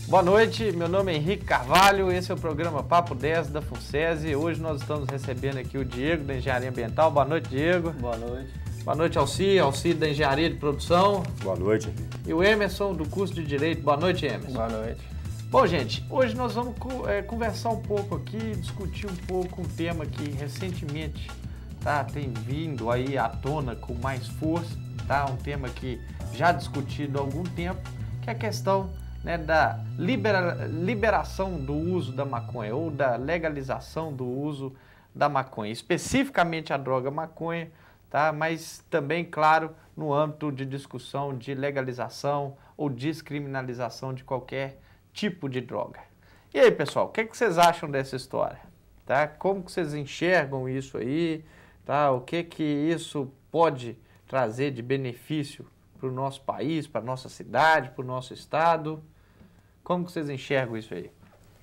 Boa noite, meu nome é Henrique Carvalho, esse é o programa Papo 10 da FUNSESI. Hoje nós estamos recebendo aqui o Diego, da Engenharia Ambiental. Boa noite, Diego. Boa noite. Boa noite, Alci da Engenharia de Produção. Boa noite. E o Emerson, do curso de Direito. Boa noite, Emerson. Boa noite. Bom, gente, hoje nós vamos conversar um pouco aqui, discutir um pouco um tema que recentemente tem vindo aí à tona com mais força, um tema que já discutido há algum tempo, que é a questão da liberação do uso da maconha ou da legalização do uso da maconha, especificamente a droga maconha, mas também, claro, no âmbito de discussão de legalização ou descriminalização de qualquer tipo de droga. E aí, pessoal, o que vocês acham dessa história? Como que vocês enxergam isso aí? O que isso pode trazer de benefício para o nosso país, para a nossa cidade, para o nosso estado? Como que vocês enxergam isso aí?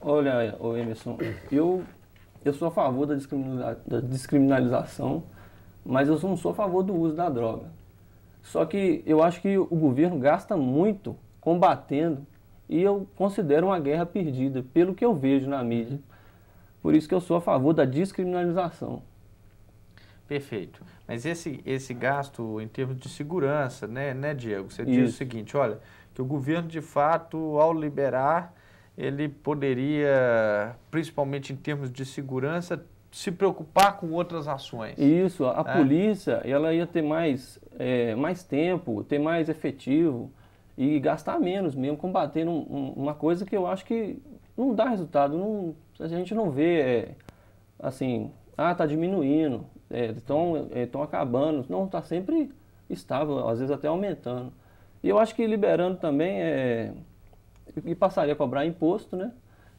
Olha, Emerson, eu sou a favor da descriminalização, mas eu não sou a favor do uso da droga. Só que eu acho que o governo gasta muito combatendo e eu considero uma guerra perdida, pelo que eu vejo na mídia. Por isso que eu sou a favor da descriminalização. Perfeito. Mas esse gasto em termos de segurança, né, Diego? Você diz o seguinte, olha, que o governo, de fato, ao liberar, ele poderia, principalmente em termos de segurança, se preocupar com outras ações. Isso, a polícia, ela ia ter mais tempo, ter mais efetivo e gastar menos mesmo, combatendo uma coisa que eu acho que não dá resultado. A gente não vê, assim, tá diminuindo, estão acabando. Não, está sempre estável, às vezes até aumentando. E eu acho que liberando também, e passaria a cobrar imposto, né?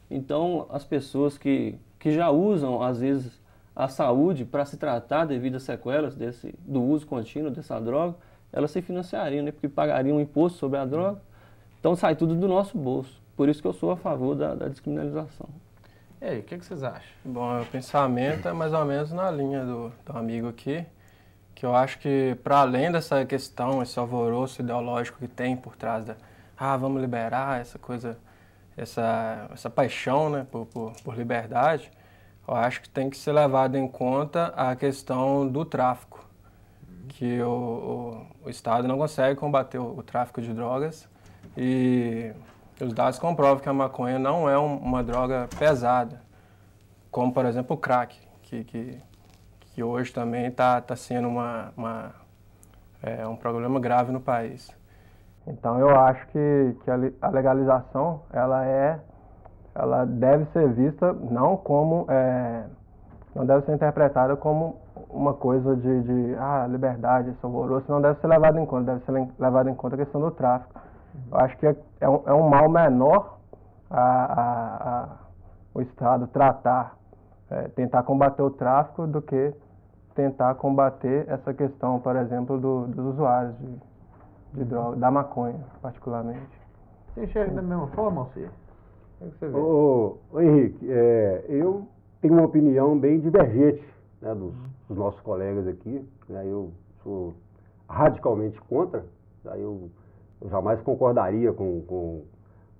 Então, as pessoas que já usam, às vezes, a saúde para se tratar devido às sequelas do uso contínuo dessa droga, elas se financiariam, né? Porque pagariam imposto sobre a droga. Então, sai tudo do nosso bolso. Por isso que eu sou a favor da descriminalização. E aí, o que vocês acham? Bom, o pensamento é mais ou menos na linha do amigo aqui, que eu acho que, para além dessa questão, esse alvoroço ideológico que tem por trás vamos liberar essa coisa, essa paixão, né, por liberdade, eu acho que tem que ser levado em conta a questão do tráfico, que o Estado não consegue combater o tráfico de drogas e os dados comprovam que a maconha não é uma droga pesada, como, por exemplo, o crack, que hoje também está sendo um problema grave no país. Então, eu acho que a legalização ela deve ser vista não deve ser interpretada como uma coisa de liberdade, esse alvoroço, não deve ser levado em conta, deve ser levado em conta a questão do tráfico. Eu acho que é um mal menor o Estado tentar combater o tráfico do que tentar combater essa questão, por exemplo, dos usuários de droga, da maconha, particularmente. Você enxerga da mesma forma, Alci? O que você vê? Ô, Henrique, eu tenho uma opinião bem divergente, né, dos nossos colegas aqui. Né, eu sou radicalmente contra. Eu jamais concordaria com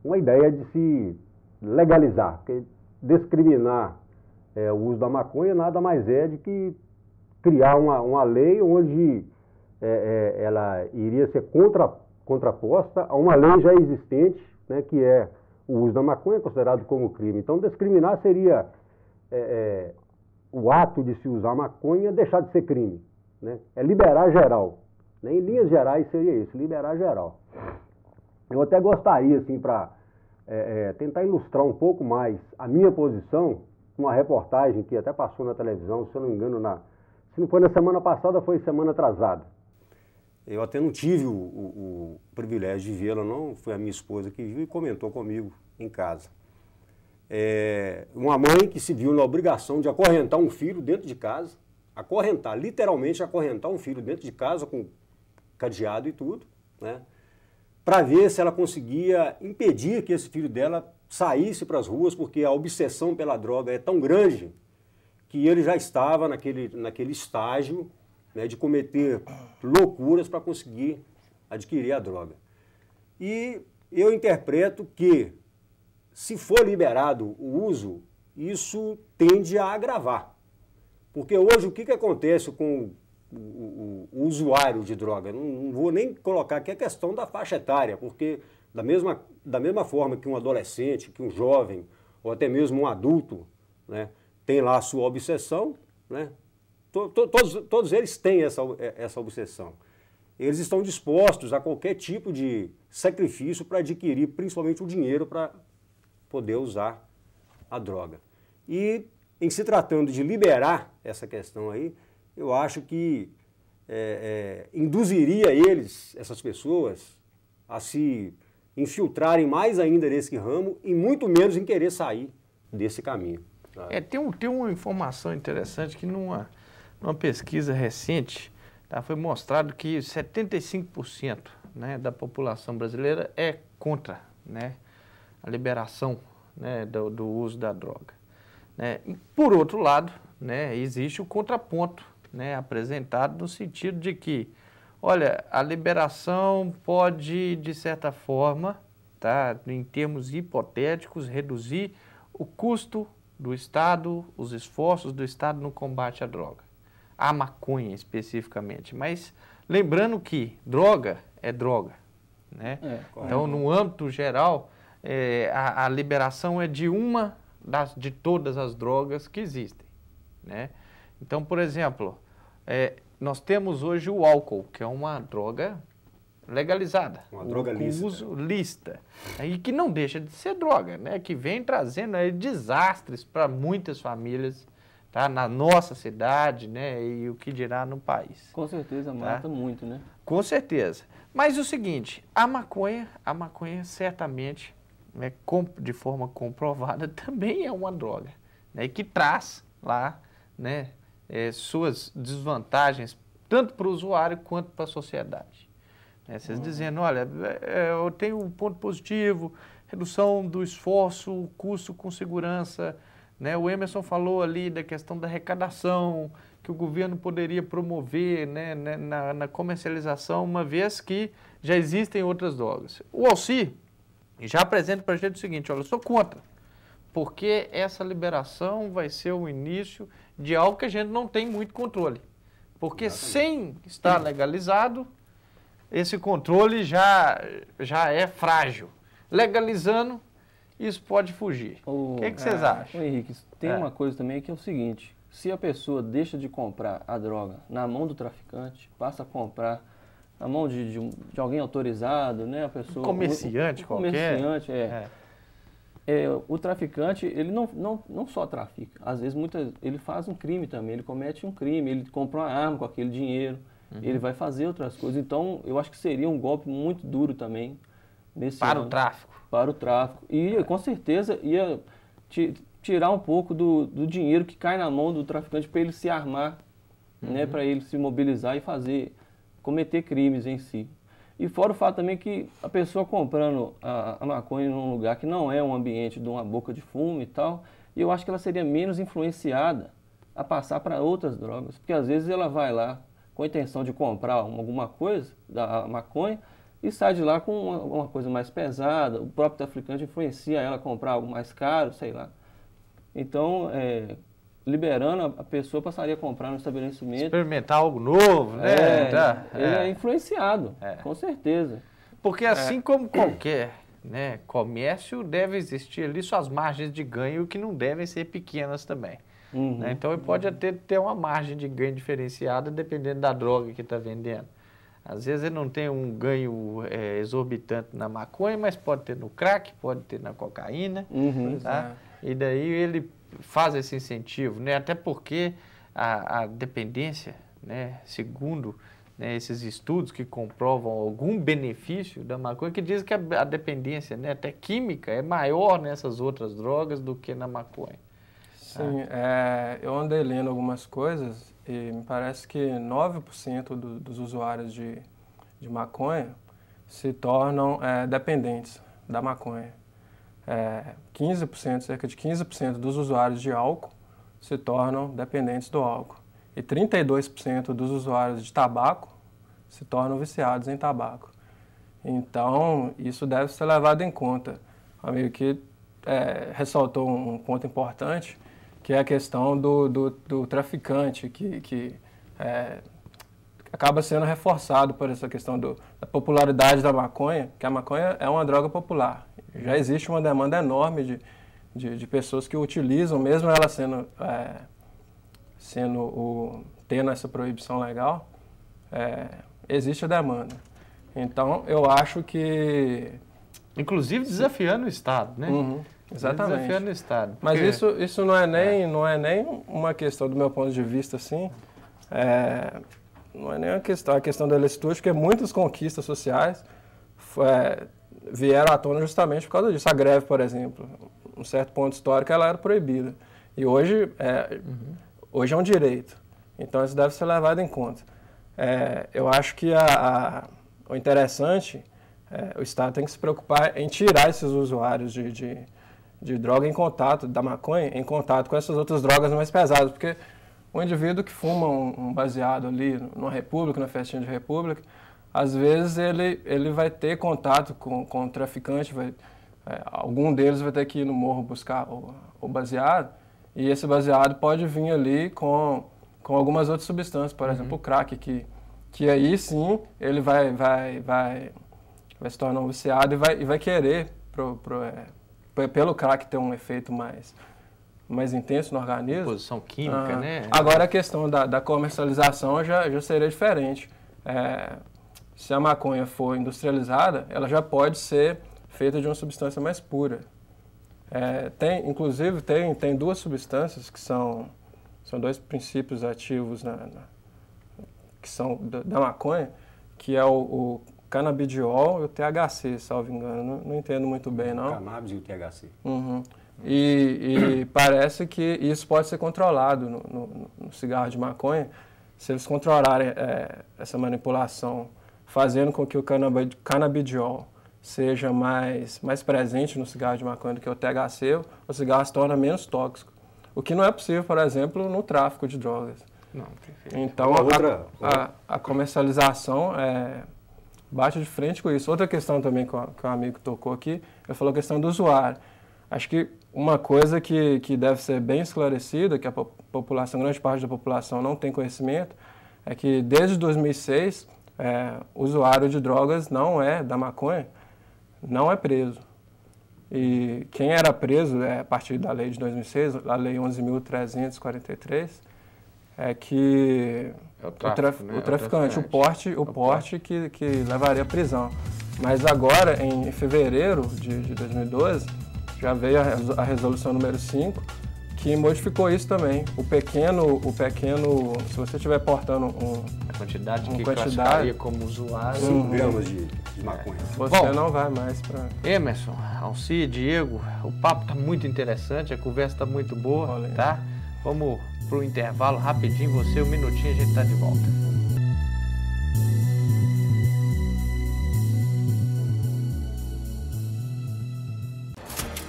uma ideia de se legalizar, porque discriminar o uso da maconha nada mais é de que criar uma lei onde ela iria ser contraposta a uma lei já existente, né, que é o uso da maconha considerado como crime. Então, discriminar seria o ato de se usar maconha deixar de ser crime, né? É liberar geral. Né? Em linhas gerais seria isso, liberar geral. Eu até gostaria, assim, para tentar ilustrar um pouco mais a minha posição, uma reportagem que até passou na televisão, se eu não me engano, se não foi na semana passada, foi semana atrasada. Eu até não tive o privilégio de vê-la, não, foi a minha esposa que viu e comentou comigo em casa. Uma mãe que se viu na obrigação de acorrentar um filho dentro de casa, literalmente acorrentar um filho dentro de casa com cadeado e tudo, né, para ver se ela conseguia impedir que esse filho dela saísse para as ruas, porque a obsessão pela droga é tão grande que ele já estava naquele estágio, né, de cometer loucuras para conseguir adquirir a droga. E eu interpreto que se for liberado o uso, isso tende a agravar. Porque hoje o que acontece com o usuário de droga? Não vou nem colocar aqui a questão da faixa etária, porque da mesma forma que um adolescente, que um jovem, ou até mesmo um adulto, né, tem lá a sua obsessão, né, todos eles têm essa obsessão. Eles estão dispostos a qualquer tipo de sacrifício para adquirir, principalmente o dinheiro, para poder usar a droga. E, em se tratando de liberar essa questão aí, eu acho que induziria essas pessoas, a se infiltrarem mais ainda nesse ramo e muito menos em querer sair desse caminho. Tem uma informação interessante que numa pesquisa recente, tá, foi mostrado que 75%, né, da população brasileira é contra, né, a liberação, né, do uso da droga. Né? E, por outro lado, né, existe o contraponto, né, apresentado no sentido de que, olha, a liberação pode, de certa forma, tá, em termos hipotéticos, reduzir o custo do Estado, os esforços do Estado no combate à droga, à maconha especificamente. Mas lembrando que droga é droga, né? Então, no âmbito geral, a liberação é de todas as drogas que existem, né? Então, por exemplo, nós temos hoje o álcool, que é uma droga legalizada. Uma droga lícita. Uso lícita. E que não deixa de ser droga, né? Que vem trazendo desastres para muitas famílias, tá? Na nossa cidade, né? E o que dirá no país. Com certeza mata muito, né? Com certeza. Mas o seguinte, a maconha certamente, né, de forma comprovada, também é uma droga, né? E que traz lá, né, suas desvantagens, tanto para o usuário quanto para a sociedade. Vocês dizendo, olha, eu tenho um ponto positivo, redução do esforço, custo com segurança, né? O Emerson falou ali da questão da arrecadação, que o governo poderia promover, né, na comercialização, uma vez que já existem outras drogas. O Alci já apresenta para a gente o seguinte, olha, eu sou contra, porque essa liberação vai ser o início de algo que a gente não tem muito controle. Porque sem estar legalizado, esse controle já é frágil. Legalizando, isso pode fugir. O que vocês acham? Henrique, tem uma coisa também que é o seguinte, se a pessoa deixa de comprar a droga na mão do traficante, passa a comprar na mão de alguém autorizado, né? A pessoa, comerciante qualquer. O traficante, ele não só trafica, às vezes ele faz um crime também, ele comete um crime, ele compra uma arma com aquele dinheiro, ele vai fazer outras coisas. Então, eu acho que seria um golpe muito duro também para o tráfico. Para o tráfico. E com certeza ia tirar um pouco do dinheiro que cai na mão do traficante para ele se armar, né? Para ele se mobilizar e cometer crimes em si. E fora o fato também que a pessoa comprando a maconha num lugar que não é um ambiente de uma boca de fumo e tal, eu acho que ela seria menos influenciada a passar para outras drogas. Porque às vezes ela vai lá com a intenção de comprar alguma coisa da maconha e sai de lá com uma coisa mais pesada, o próprio traficante influencia ela a comprar algo mais caro, sei lá. Então, liberando, a pessoa passaria a comprar no estabelecimento. Experimentar algo novo, né? Ele é influenciado, com certeza. Porque assim como qualquer, né, comércio, deve existir ali suas margens de ganho que não devem ser pequenas também. Né? Então ele pode até ter uma margem de ganho diferenciada dependendo da droga que está vendendo. Às vezes ele não tem um ganho exorbitante na maconha, mas pode ter no crack, pode ter na cocaína. Tá? E daí ele faz esse incentivo, né? Até porque a dependência, né, segundo, né, esses estudos que comprovam algum benefício da maconha, que dizem que a dependência, né, até química, é maior nessas outras drogas do que na maconha. Sim, eu andei lendo algumas coisas e me parece que 9% dos usuários de maconha se tornam dependentes da maconha. 15%, cerca de 15% dos usuários de álcool se tornam dependentes do álcool. E 32% dos usuários de tabaco se tornam viciados em tabaco. Então, isso deve ser levado em conta. Amigo, que ressaltou um ponto importante, que é a questão do traficante, que acaba sendo reforçado por essa questão da popularidade da maconha, que a maconha é uma droga popular. Já existe uma demanda enorme de pessoas que utilizam, mesmo ela tendo essa proibição legal, existe a demanda. Então, eu acho que... Inclusive desafiando o Estado, né? Uhum, exatamente. Desafiando o Estado. Mas isso não é nem uma questão, do meu ponto de vista, assim, não é nem a questão da licitude, porque muitas conquistas sociais vieram à tona justamente por causa disso. A greve, por exemplo, um certo ponto histórico, ela era proibida. E hoje é um direito. Então, isso deve ser levado em conta. Eu acho que o interessante, o Estado tem que se preocupar em tirar esses usuários de droga da maconha, em contato com essas outras drogas mais pesadas, porque o indivíduo que fuma um baseado ali numa república, na festinha de república, às vezes ele vai ter contato com o traficante, algum deles vai ter que ir no morro buscar o baseado, e esse baseado pode vir ali com algumas outras substâncias, por exemplo, o crack, que aí sim ele vai se tornar um viciado e vai querer, pelo crack ter um efeito mais intenso no organismo. Composição química, né? Agora a questão da comercialização já seria diferente. Se a maconha for industrializada, ela já pode ser feita de uma substância mais pura. Inclusive, tem duas substâncias que são dois princípios ativos que são da maconha, que é o canabidiol e o THC, salvo engano. Não entendo muito bem, não. O cannabis e o THC. Uhum. E parece que isso pode ser controlado no cigarro de maconha, se eles controlarem essa manipulação, fazendo com que o canabidiol seja mais presente no cigarro de maconha do que o THC, o cigarro se torna menos tóxico. O que não é possível, por exemplo, no tráfico de drogas. Não, perfeito. Então, a comercialização bate de frente com isso. Outra questão também que o amigo tocou aqui, ele falou a questão do usuário. Acho que uma coisa que deve ser bem esclarecida, que a população, grande parte da população não tem conhecimento, é que desde 2006, o usuário de drogas da maconha, não é preso. E quem era preso, a partir da lei de 2006, a lei 11.343, que o traficante, o porte que levaria à prisão. Mas agora, em fevereiro de 2012, já veio a resolução número 5, que modificou isso também. O pequeno, se você estiver portando a quantidade que classificaria como usuário. 5 gramas de maconha. Você não vai mais para... Emerson, Alci, Diego, o papo está muito interessante, a conversa está muito boa, tá? Vamos para o intervalo rapidinho, um minutinho, a gente está de volta.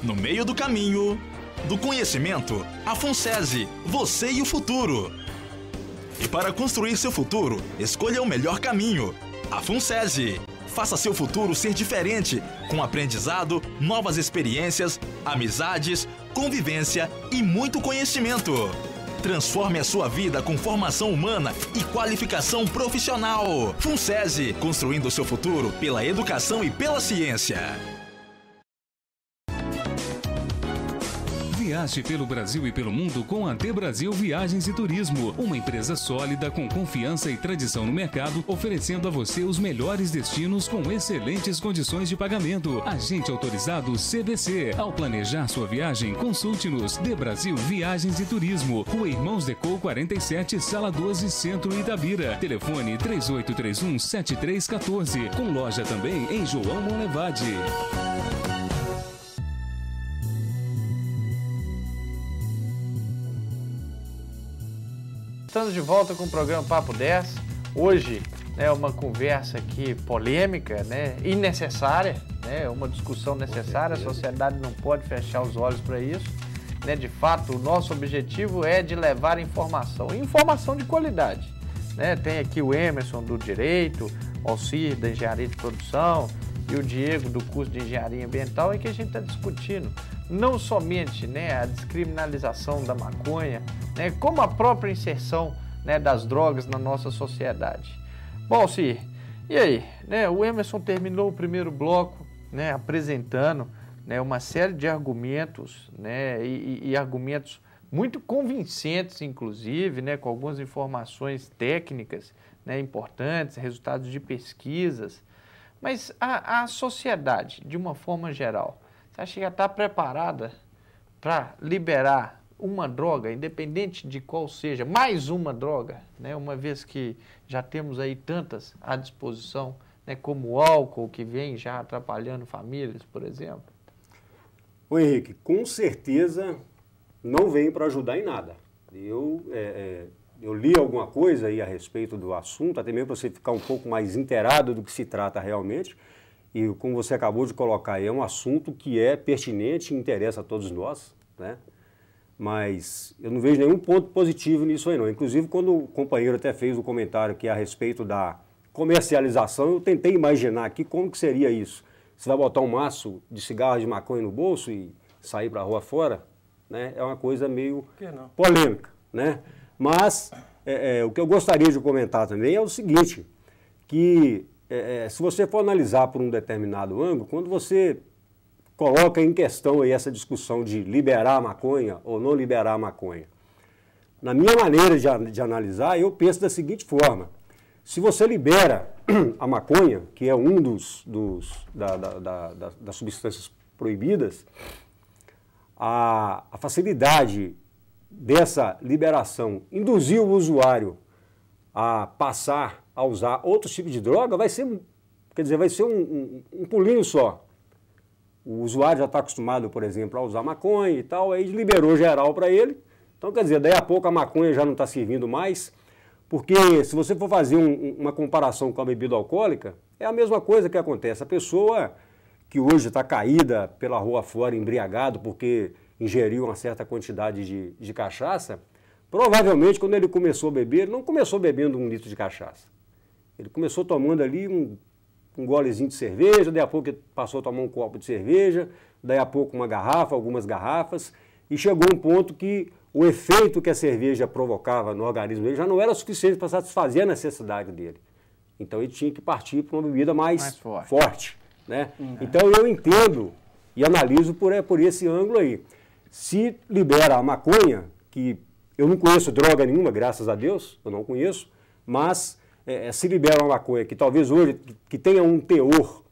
No meio do caminho do conhecimento, a FUNSESI, você e o futuro. E para construir seu futuro, escolha o melhor caminho. A FUNSESI. Faça seu futuro ser diferente, com aprendizado, novas experiências, amizades, convivência e muito conhecimento. Transforme a sua vida com formação humana e qualificação profissional. FUNSESI, construindo seu futuro pela educação e pela ciência. Viaje pelo Brasil e pelo mundo com a The Brasil Viagens e Turismo, uma empresa sólida com confiança e tradição no mercado, oferecendo a você os melhores destinos com excelentes condições de pagamento. Agente autorizado CVC. Ao planejar sua viagem, consulte-nos. The Brasil Viagens e Turismo, Rua Irmãos Decou 47, Sala 12, Centro Itabira. Telefone 3831-7314. Com loja também em João Monlevade. Estamos de volta com o programa Papo 10. Hoje é uma conversa aqui polêmica, né, e necessária, né, uma discussão necessária. A sociedade não pode fechar os olhos para isso. Né, de fato, o nosso objetivo é de levar informação, e informação de qualidade. Né? Tem aqui o Emerson do Direito, o Alcir da Engenharia de Produção, e o Diego do curso de Engenharia Ambiental, em que a gente está discutindo não somente, né, a descriminalização da maconha, né, como a própria inserção, né, das drogas na nossa sociedade. Bom, Cir, e aí? Né, o Emerson terminou o primeiro bloco, né, apresentando, né, uma série de argumentos, né, e argumentos muito convincentes, inclusive, né, com algumas informações técnicas, né, importantes, resultados de pesquisas. Mas a sociedade, de uma forma geral, você acha que já está preparada para liberar uma droga, independente de qual seja, mais uma droga, né, uma vez que já temos aí tantas à disposição, né, como o álcool, que vem já atrapalhando famílias, por exemplo? Ô Henrique, com certeza não vem para ajudar em nada. Eu li alguma coisa aí a respeito do assunto, até mesmo para você ficar um pouco mais inteirado do que se trata realmente. E como você acabou de colocar aí, é um assunto que é pertinente e interessa a todos nós, né? Mas eu não vejo nenhum ponto positivo nisso aí não. Inclusive, quando o companheiro até fez o comentário aqui a respeito da comercialização, eu tentei imaginar aqui como que seria isso. Você vai botar um maço de cigarro de maconha no bolso e sair para a rua fora, né? É uma coisa meio polêmica, né? Mas o que eu gostaria de comentar também é o seguinte, que se você for analisar por um determinado ângulo, quando você coloca em questão aí essa discussão de liberar a maconha ou não liberar a maconha, na minha maneira de analisar, eu penso da seguinte forma: se você libera a maconha, que é um das substâncias proibidas, a facilidade dessa liberação induzir o usuário a passar a usar outros tipos de droga, vai ser um pulinho só. O usuário já está acostumado, por exemplo, a usar maconha e tal, aí liberou geral para ele. Então, quer dizer, daí a pouco a maconha já não está servindo mais, porque se você for fazer uma comparação com a bebida alcoólica, é a mesma coisa que acontece. A pessoa que hoje está caída pela rua fora, embriagado, porque ingeriu uma certa quantidade de cachaça, provavelmente quando ele começou a beber, ele não começou bebendo 1 litro de cachaça. Ele começou tomando ali um golezinho de cerveja, daí a pouco ele passou a tomar um copo de cerveja, daí a pouco uma garrafa, algumas garrafas, e chegou um ponto que o efeito que a cerveja provocava no organismo dele já não era suficiente para satisfazer a necessidade dele. Então ele tinha que partir para uma bebida mais forte, né? Então eu entendo e analiso por esse ângulo aí. Se libera a maconha, que eu não conheço droga nenhuma, graças a Deus, eu não conheço, mas se libera uma maconha que talvez hoje que tenha um teor,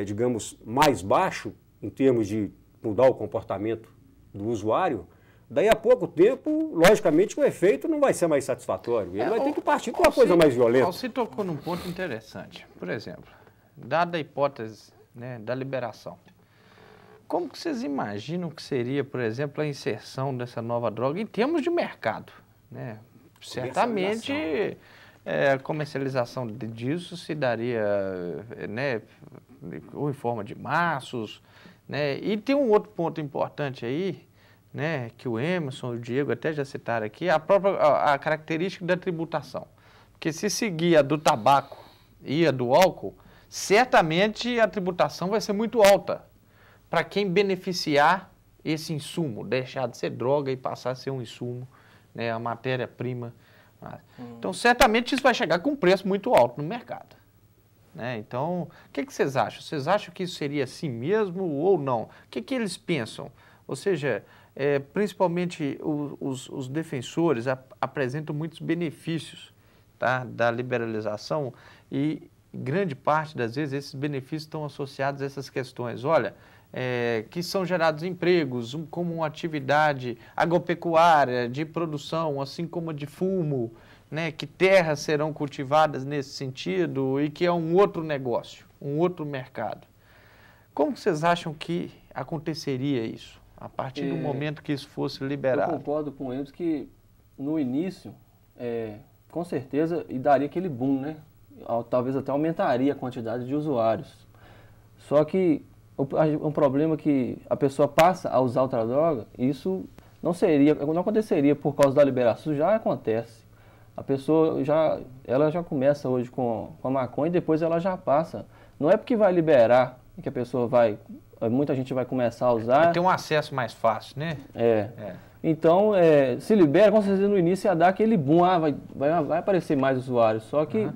digamos, mais baixo, em termos de mudar o comportamento do usuário, daí a pouco tempo, logicamente, o efeito não vai ser mais satisfatório. Ele vai ter que partir para uma coisa mais violenta. Você tocou num ponto interessante. Por exemplo, dada a hipótese, né, da liberação, como que vocês imaginam que seria, por exemplo, a inserção dessa nova droga em termos de mercado, né? Certamente a comercialização disso se daria, né, ou em forma de maços, né? E tem um outro ponto importante aí, né, que o Emerson e o Diego até já citaram aqui, a característica da tributação. Porque se seguir a do tabaco e a do álcool, certamente a tributação vai ser muito alta para quem beneficiar esse insumo, deixar de ser droga e passar a ser um insumo, né, a matéria-prima. Então, certamente isso vai chegar com um preço muito alto no mercado, né? Então, o que vocês acham? Vocês acham que isso seria assim mesmo ou não? O que eles pensam? Ou seja, principalmente os defensores apresentam muitos benefícios, tá, da liberalização e grande parte das vezes esses benefícios estão associados a essas questões. Olha, que são gerados empregos, como uma atividade agropecuária, de produção, assim como a de fumo, né, que terras serão cultivadas nesse sentido e que é um outro negócio, um outro mercado. Como vocês acham que aconteceria isso, a partir do momento que isso fosse liberado? Eu concordo com eles que, no início, com certeza, e daria aquele boom, né? Talvez até aumentaria a quantidade de usuários. Só que um problema que a pessoa passa a usar outra droga, isso não aconteceria por causa da liberação, já acontece. A pessoa ela já começa hoje com a maconha e depois ela já passa Não é porque vai liberar que a pessoa muita gente vai começar a usar. Tem um acesso mais fácil, né? Então, se libera, com certeza no início ia dar aquele boom, vai aparecer mais usuários, só que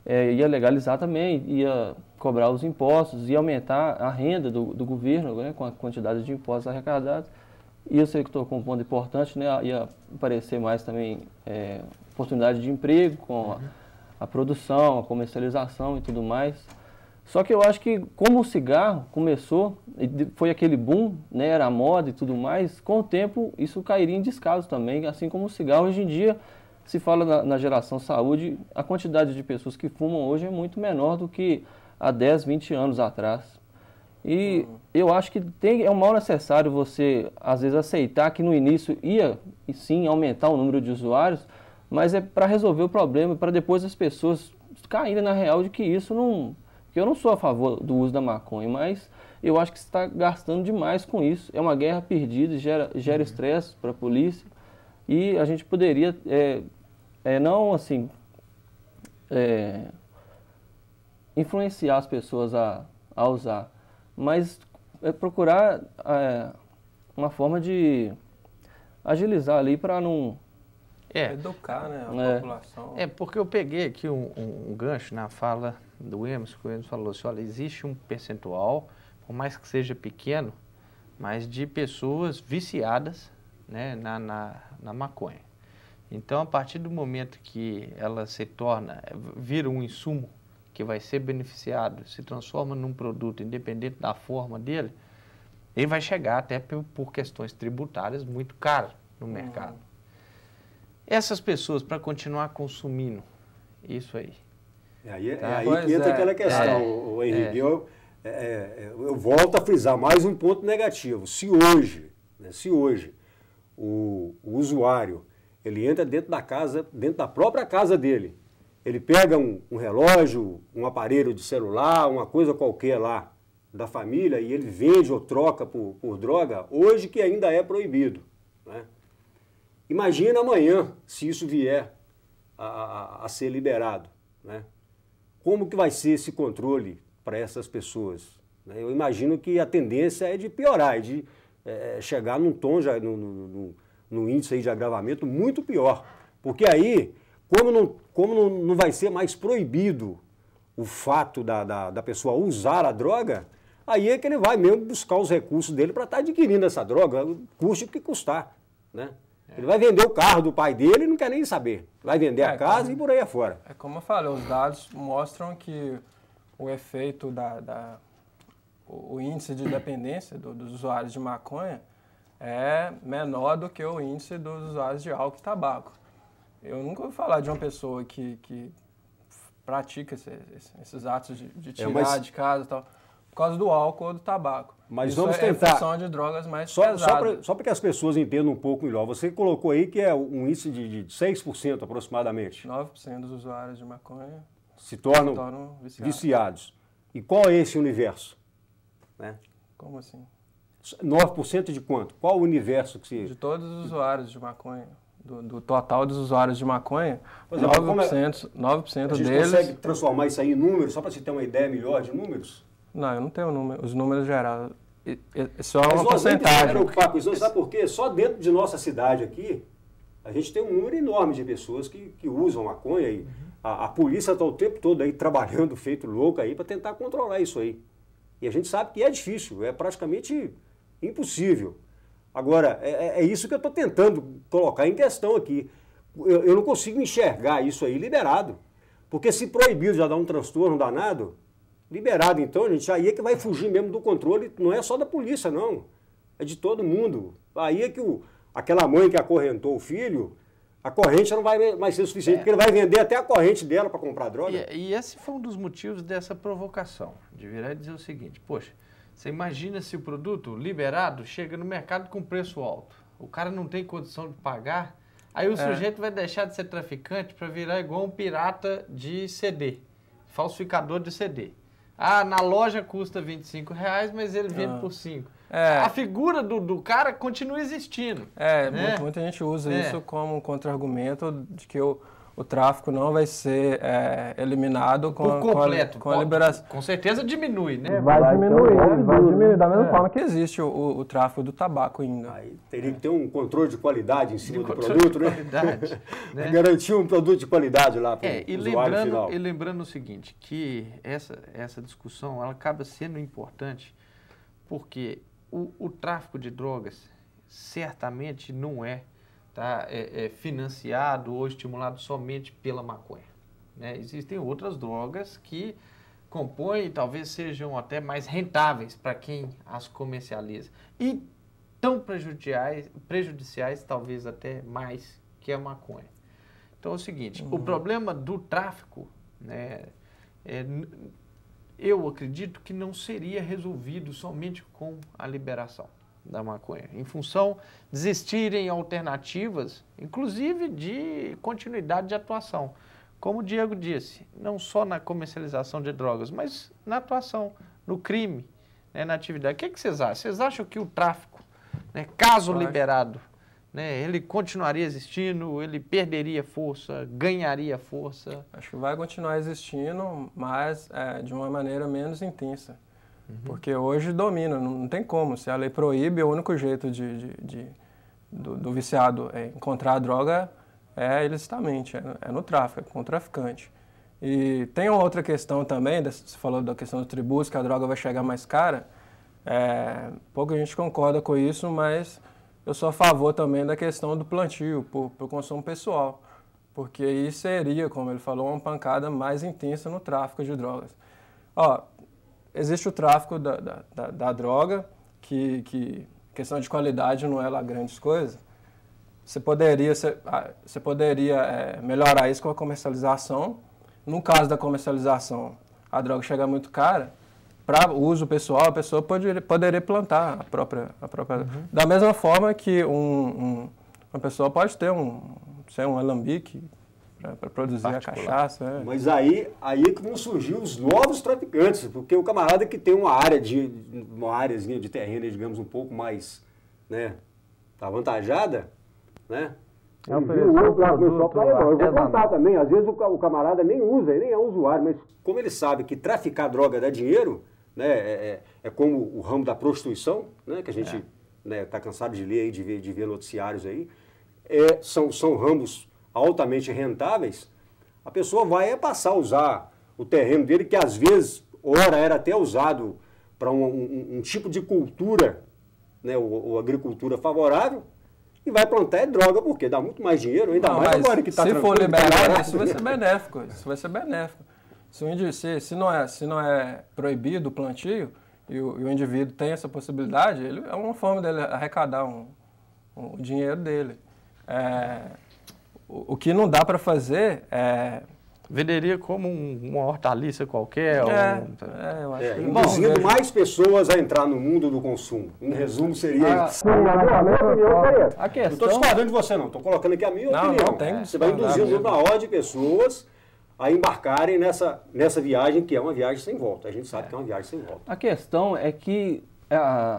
ia legalizar também, ia cobrar os impostos, ia aumentar a renda do governo, né, com a quantidade de impostos arrecadados. E eu sei que estou com um ponto importante, né, ia aparecer mais também oportunidade de emprego com a produção, a comercialização e tudo mais. Só que eu acho que como o cigarro começou, foi aquele boom, né, era a moda e tudo mais, com o tempo isso cairia em descaso também, assim como o cigarro. Hoje em dia, se fala na geração saúde, a quantidade de pessoas que fumam hoje é muito menor do que há 10, 20 anos atrás. E eu acho que é um mal necessário você, às vezes, aceitar que no início ia, e sim, aumentar o número de usuários, mas é para resolver o problema, para depois as pessoas caírem na real de que isso não... Porque eu não sou a favor do uso da maconha, mas eu acho que você está gastando demais com isso. É uma guerra perdida, gera estresse para a polícia. E a gente poderia, não assim, influenciar as pessoas a usar, mas procurar uma forma de agilizar ali para não... Educar, né, a população. Porque eu peguei aqui um gancho na fala do Emerson, que o Emerson falou assim, olha, existe um percentual, por mais que seja pequeno, mas de pessoas viciadas, né, na maconha. Então, a partir do momento que ela vira um insumo que vai ser beneficiado, se transforma num produto independente da forma dele, ele vai chegar até por questões tributárias muito caro no mercado. Essas pessoas, para continuar consumindo isso aí. Aí que entra aquela questão, Henrique. Eu volto a frisar mais um ponto negativo. Se hoje o usuário ele entra dentro da própria casa dele, ele pega um relógio, um aparelho de celular, uma coisa qualquer lá da família e ele vende ou troca por droga, hoje que ainda é proibido, né? Imagina amanhã, se isso vier a ser liberado, né? Como que vai ser esse controle para essas pessoas, né? Eu imagino que a tendência é de piorar, de chegar num tom, num índice aí de agravamento muito pior. Porque aí, como não vai ser mais proibido o fato da pessoa usar a droga, aí é que ele vai mesmo buscar os recursos dele para estar adquirindo essa droga, custe o que custar, né? Ele vai vender o carro do pai dele e não quer nem saber. Vai vender a casa e por aí afora. É como eu falei, os dados mostram que o efeito o índice de dependência dos usuários de maconha é menor do que o índice dos usuários de álcool e tabaco. Eu nunca ouvi falar de uma pessoa que pratica esses atos de tirar de casa e tal, por causa do álcool ou do tabaco. Mas isso vamos é tentar. função de drogas mais pesadas. Só para que as pessoas entendam um pouco melhor, você colocou aí que é um índice de 6% aproximadamente. 9% dos usuários de maconha se tornam viciados. E qual é esse universo? Né? Como assim? 9% de quanto? Qual o universo que se... De todos os usuários de maconha. Do total dos usuários de maconha, 9% a gente deles... consegue transformar isso aí em números, só para você ter uma ideia melhor de números? Não, eu não tenho os números gerais. Só uma porcentagem. Preocupar com isso, sabe por quê? Só dentro de nossa cidade aqui, a gente tem um número enorme de pessoas que usam maconha e a polícia está o tempo todo aí trabalhando, feito louco aí, para tentar controlar isso aí. E a gente sabe que é difícil, é praticamente impossível. Agora, é isso que eu estou tentando colocar em questão aqui. Eu não consigo enxergar isso aí liberado. Porque se proibido já dá um transtorno danado, liberado então, gente, aí é que vai fugir mesmo do controle, não é só da polícia, não. É de todo mundo. Aí é que aquela mãe que acorrentou o filho, a corrente não vai mais ser suficiente, porque ele vai vender até a corrente dela para comprar droga. E esse foi um dos motivos dessa provocação, de virar e dizer o seguinte, poxa, você imagina se o produto liberado chega no mercado com preço alto, o cara não tem condição de pagar, aí o sujeito vai deixar de ser traficante para virar igual um pirata de CD, falsificador de CD. Ah, na loja custa R$25, mas ele vende por 5. A figura do cara continua existindo. Muita gente usa isso como contra-argumento de que o o tráfico não vai ser eliminado por completo, com a liberação. Com certeza diminui, né? Vai diminuir da mesma forma que existe o tráfico do tabaco ainda. Aí teria que ter um controle de qualidade em cima do produto, né? Qualidade, né? Garantir um produto de qualidade lá para o usuário final. E lembrando o seguinte, que essa discussão ela acaba sendo importante porque o tráfico de drogas certamente não é financiado ou estimulado somente pela maconha, né? Existem outras drogas que compõem e talvez sejam até mais rentáveis para quem as comercializa e tão prejudiciais talvez até mais que a maconha. Então é o seguinte, o problema do tráfico, né, eu acredito que não seria resolvido somente com a liberação da maconha, em função de existirem alternativas, inclusive de continuidade de atuação. Como o Diego disse, não só na comercialização de drogas, mas na atuação, no crime, né, na atividade. O que vocês acham? Vocês acham que o tráfico, né, caso liberado, né, ele continuaria existindo, ele perderia força, ganharia força? Acho que vai continuar existindo, mas de uma maneira menos intensa. Porque hoje domina, não tem como. Se a lei proíbe, o único jeito do viciado encontrar a droga é ilicitamente, é no tráfico, é com o traficante. E tem uma outra questão também, você falou da questão do tributo, que a droga vai chegar mais cara. Pouca gente concorda com isso, mas eu sou a favor também da questão do plantio, por consumo pessoal. Porque aí seria, como ele falou, uma pancada mais intensa no tráfico de drogas. Existe o tráfico da droga, que questão de qualidade não é lá grandes coisas. Você poderia melhorar isso com a comercialização. No caso da comercialização, a droga chega muito cara, para uso pessoal, a pessoa poderia plantar a própria Da mesma forma que uma pessoa pode ter um alambique para produzir a cachaça. Mas aí que vão surgir os novos traficantes, porque o camarada que tem uma áreazinha de terreno, digamos, um pouco mais, né, avantajada, né? Eu vou plantar também. Às vezes o camarada nem usa, ele nem é usuário, mas como ele sabe que traficar droga dá dinheiro, né, é como o ramo da prostituição, né, que a gente tá cansado de ler aí, de ver noticiários aí, são ramos altamente rentáveis. A pessoa vai passar a usar o terreno dele, que às vezes, ora, era até usado para um tipo de cultura, né, ou agricultura favorável, e vai plantar droga, porque dá muito mais dinheiro, ainda mais agora que está tranquilo. Se for liberado, isso vai ser benéfico. Isso vai ser benéfico. Se não é proibido o plantio, e o indivíduo tem essa possibilidade, é uma forma dele arrecadar o dinheiro dele. O que não dá para fazer venderia como uma hortaliça qualquer. Eu acho induzindo mais pessoas a entrar no mundo do consumo. Em resumo, seria isso. A questão... Não estou discordando de você, não. Estou colocando aqui a minha opinião. Você vai induzir uma hora de pessoas a embarcarem nessa viagem, que é uma viagem sem volta. A gente sabe que é uma viagem sem volta. A questão é que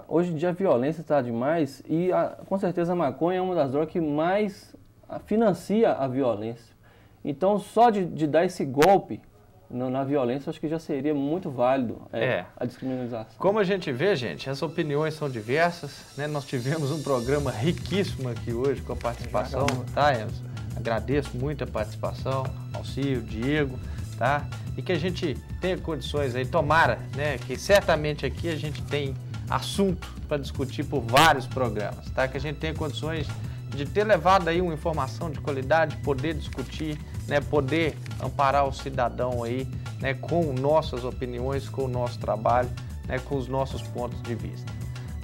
hoje em dia a violência está demais e com certeza a maconha é uma das drogas que mais financia a violência. Então, só de dar esse golpe na violência, acho que já seria muito válido a descriminalização. Como a gente vê, gente, as opiniões são diversas, né? Nós tivemos um programa riquíssimo aqui hoje com a participação, tá, Enzo? Agradeço muito a participação, Alcir, Diego, tá? E que a gente tenha condições aí, tomara, né? Que certamente aqui a gente tem assunto para discutir por vários programas, tá? Que a gente tenha condições de ter levado aí uma informação de qualidade, poder discutir, né, poder amparar o cidadão aí, né, com nossas opiniões, com o nosso trabalho, né, com os nossos pontos de vista.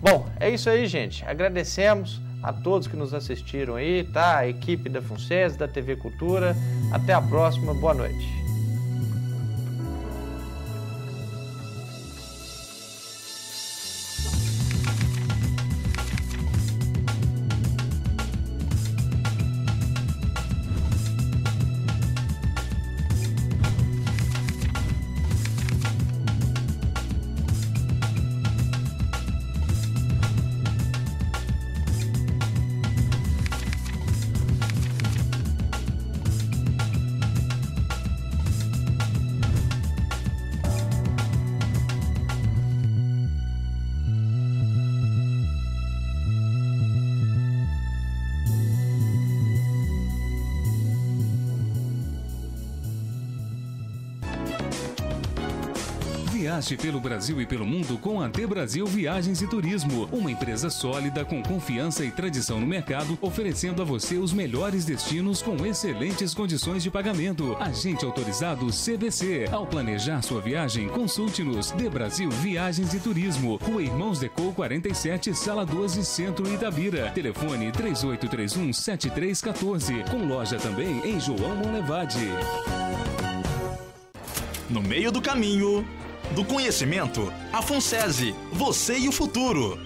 Bom, é isso aí, gente. Agradecemos a todos que nos assistiram aí, tá? A equipe da FUNSESI, da TV Cultura. Até a próxima. Boa noite. Viaje pelo Brasil e pelo mundo com a AT Brasil Viagens e Turismo, uma empresa sólida com confiança e tradição no mercado, oferecendo a você os melhores destinos com excelentes condições de pagamento. Agente autorizado CVC. Ao planejar sua viagem, consulte-nos. AT Brasil Viagens e Turismo, Rua Irmãos Decou 47, Sala 12, Centro Itabira. Telefone 3831-7314. Com loja também em João Monlevade. No meio do caminho do conhecimento, a FUNSESI, você e o futuro.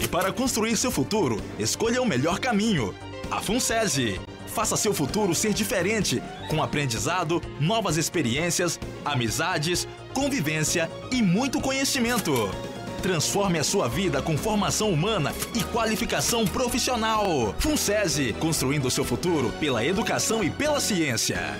E para construir seu futuro, escolha o melhor caminho. A FUNSESI. Faça seu futuro ser diferente, com aprendizado, novas experiências, amizades, convivência e muito conhecimento. Transforme a sua vida com formação humana e qualificação profissional. FUNSESI, construindo seu futuro pela educação e pela ciência.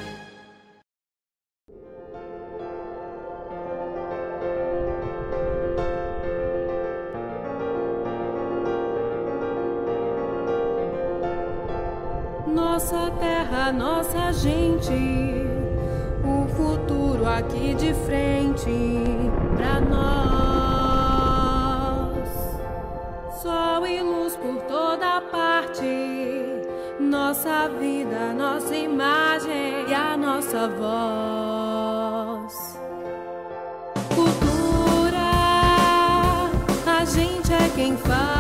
Nossa terra, nossa gente, o futuro aqui de frente pra nós. Sol e luz por toda parte, nossa vida, nossa imagem e a nossa voz. Cultura, a gente é quem faz.